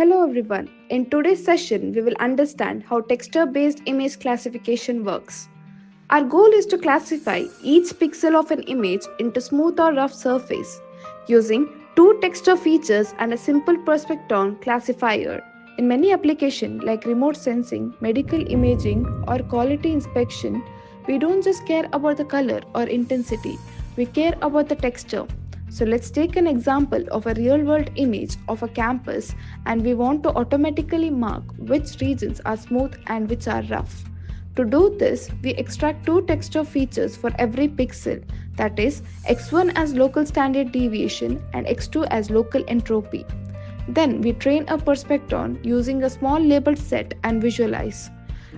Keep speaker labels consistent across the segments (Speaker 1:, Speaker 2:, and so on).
Speaker 1: Hello everyone. In today's session, we will understand how texture-based image classification works. Our goal is to classify each pixel of an image into smooth or rough surface using two texture features and a simple Perceptron classifier. In many applications like remote sensing, medical imaging, or quality inspection, we don't just care about the color or intensity, we care about the texture. So let's take an example of a real world image of a campus and we want to automatically mark which regions are smooth and which are rough. To do this, we extract two texture features for every pixel, that is, x1 as local standard deviation and x2 as local entropy. Then we train a perspectron using a small labeled set and visualize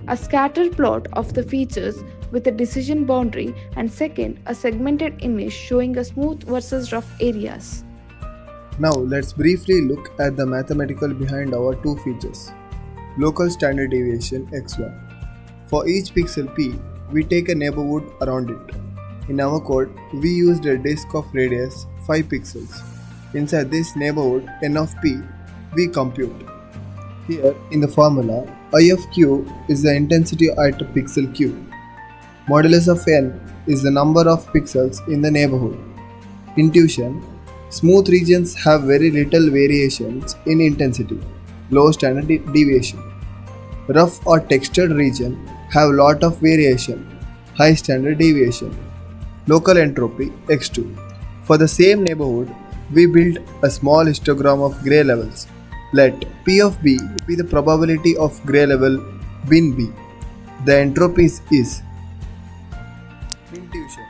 Speaker 1: a scatter plot of the features with a decision boundary, and second, a segmented image showing a smooth versus rough areas.
Speaker 2: Now let's briefly look at the mathematical behind our two features. Local standard deviation x1. For each pixel p, we take a neighborhood around it. In our code, we used a disk of radius 5 pixels. Inside this neighborhood n of p, we compute. Here in the formula, I of q is the intensity at pixel q. Modulus of n is the number of pixels in the neighborhood. Intuition: smooth regions have very little variations in intensity, low standard deviation. Rough or textured region have lot of variation, high standard deviation. Local entropy x2. For the same neighborhood, we build a small histogram of gray levels. Let P of B be the probability of gray level bin B. The entropy is intuition.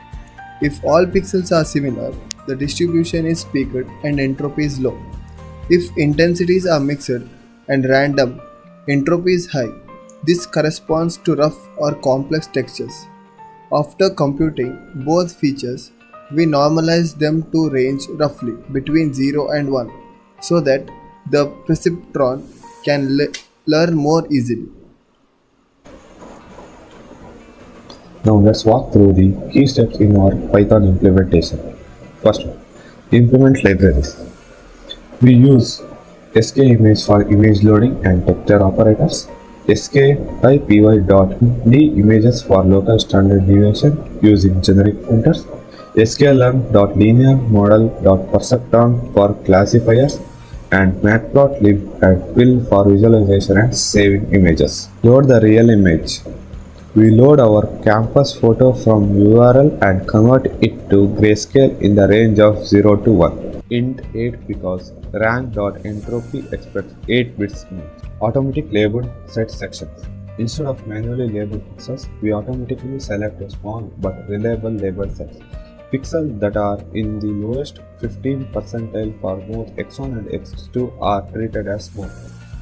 Speaker 2: If all pixels are similar, the distribution is peaked and entropy is low. If intensities are mixed and random, entropy is high. This corresponds to rough or complex textures. After computing both features, we normalize them to range roughly between 0 and 1 so that the perceptron can learn more easily.
Speaker 3: Now let's walk through the key steps in our Python implementation. First one, implement libraries. We use Scikit-Image for image loading and texture operators, SciPy.d images for local standard deviation using generic printers, Scikit-Learn.linear-model.perceptron for classifiers, and Matplotlib and Will for visualization and saving images. Load the real image. We load our campus photo from URL and convert it to grayscale in the range of 0 to 1. Int 8 because rank.entropy expects 8 bits image. Automatic labeled set sections. Instead of manually labeled pixels, we automatically select a small but reliable labeled set. Pixels that are in the lowest 15th percentile for both x1 and x2 are treated as smooth.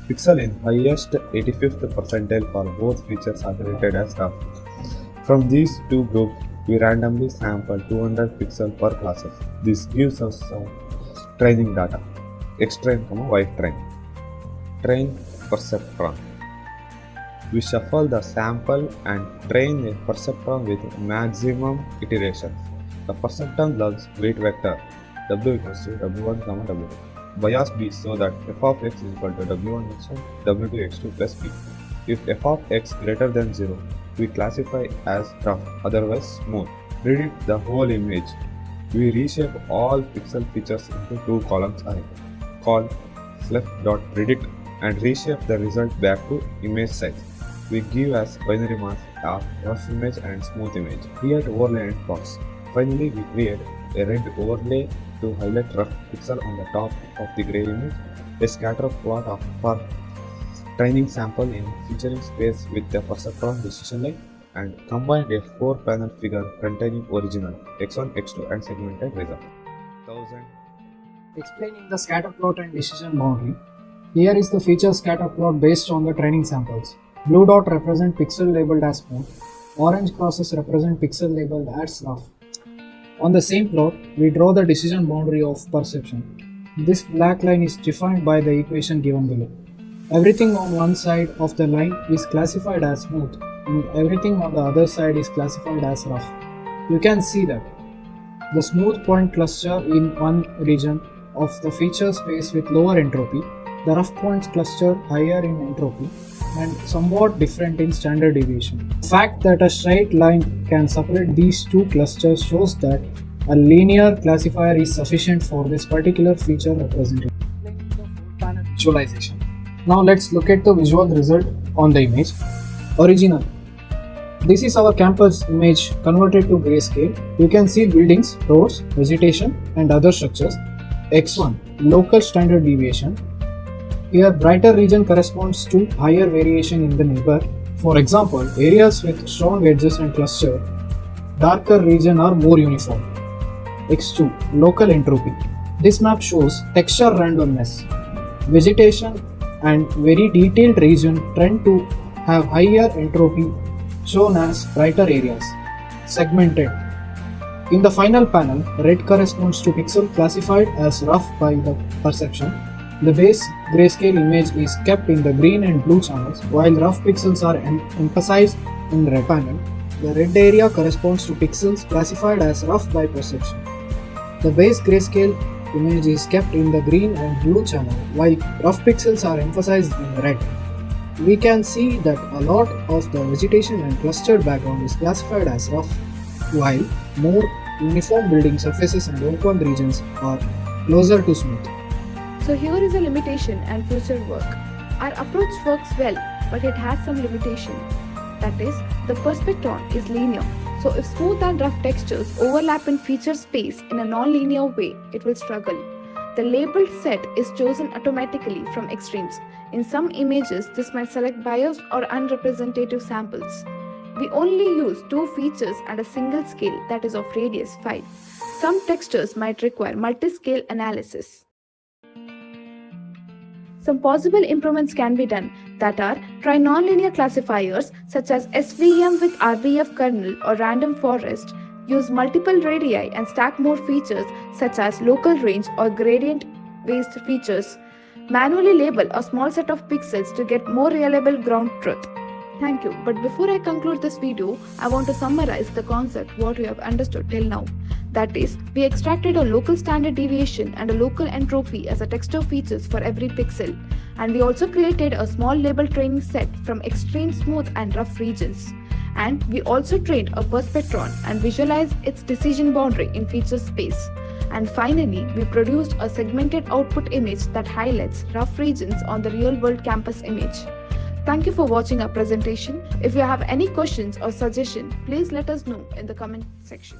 Speaker 3: Pixel in highest 85th percentile for both features are treated as rough. From these two groups, we randomly sample 200 pixels per classes. This gives us some training data, xtrain, ytrain. Train perceptron. We shuffle the sample and train a perceptron with maximum iterations. The perceptron learns weight vector w equals to w1, w2. Bias b so that f of x is equal to w1 x1, w2 x2 plus b. If f of x greater than 0, we classify as rough, otherwise smooth. Predict the whole image. We reshape all pixel features into two columns array, called fluff.predict, and reshape the result back to image size. We give as binary mask of rough image and smooth image. Create overlay and plots. Finally, we create a red overlay to highlight rough pixel on the top of the gray image, a scatter plot for training sample in featuring space with the perceptron decision line, and combined a 4-panel figure containing original x1, x2 and segmented result. 1000.
Speaker 4: Explaining the scatter plot and decision boundary. Here is the feature scatter plot based on the training samples. Blue dot represent pixel labeled as smooth. Orange crosses represent pixel labeled as rough. On the same plot, we draw the decision boundary of perception. This black line is defined by the equation given below. Everything on one side of the line is classified as smooth and everything on the other side is classified as rough. You can see that the smooth point cluster in one region of the feature space with lower entropy the rough points cluster higher in entropy and somewhat different in standard deviation. The fact that a straight line can separate these two clusters shows that a linear classifier is sufficient for this particular feature representation. Panel visualization. Now let's look at the visual result on the image. Original. This is our campus image converted to grayscale. You can see buildings, roads, vegetation and other structures. X1. Local standard deviation. Here brighter region corresponds to higher variation in the neighbor. For example, areas with strong edges and cluster, darker region are more uniform. X2. Local entropy. This map shows texture randomness. Vegetation and very detailed region tend to have higher entropy shown as brighter areas. Segmented. In the final panel, red corresponds to pixel classified as rough by the perception. The base grayscale image is kept in the green and blue channels, while rough pixels are emphasized in red panel. The red area corresponds to pixels classified as rough by perception. The base grayscale image is kept in the green and blue channel, while rough pixels are emphasized in red. We can see that a lot of the vegetation and clustered background is classified as rough, while more uniform building surfaces and open regions are closer to smooth.
Speaker 1: So here is a limitation and future work. Our approach works well, but it has some limitation. That is, the perspectron is linear. So if smooth and rough textures overlap in feature space in a non-linear way, it will struggle. The labeled set is chosen automatically from extremes. In some images, this might select biased or unrepresentative samples. We only use two features and a single scale, that is of radius 5. Some textures might require multi-scale analysis. Some possible improvements can be done, that are try nonlinear classifiers such as SVM with RBF kernel or random forest, use multiple radii and stack more features such as local range or gradient based features, manually label a small set of pixels to get more reliable ground truth. Thank you, but before I conclude this video, I want to summarize the concept what we have understood till now. That is, we extracted a local standard deviation and a local entropy as a texture features for every pixel, and we also created a small label training set from extreme smooth and rough regions. And we also trained a perceptron and visualized its decision boundary in feature space. And finally, we produced a segmented output image that highlights rough regions on the real-world campus image. Thank you for watching our presentation. If you have any questions or suggestions, please let us know in the comment section.